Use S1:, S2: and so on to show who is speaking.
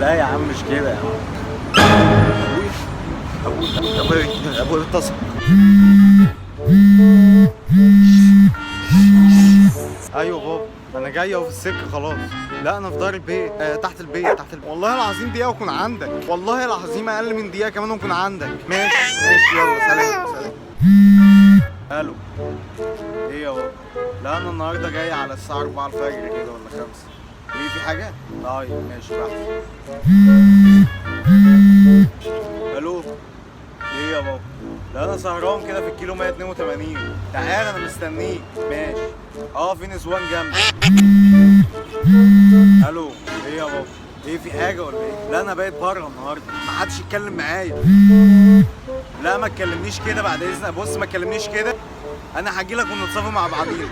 S1: لا يا عم مش كده يا عم. ابوي اتصل. ايوه بابا انا جاي اهو في السكه خلاص. لا انا في دار البيت، تحت البيت والله العظيم دقيقه واكون عندك، والله العظيم اقل من دقيقه كمان واكون عندك. ماشي ماشي يلا سلام سلام. الو ايه يا بابا؟ لا انا النهارده جاي على الساعه 4 الفجر كده ولا 5. ليه في حاجه؟ طيب ماشي بحث. الو ايه يا بابا؟ لا انا سهران كده في الكيلو 182. تعال انا مستنيك. ماشي في نسوان جنبي. الو ايه يا بابا؟ ايه في حاجه ولا ايه؟ لا انا بايت بره النهارده، ما حدش يتكلم معايا. لا ما تكلمنيش كده بعد اذنك، بص ما تكلمنيش كده، انا هجيلك ونتصافى مع بعضينا.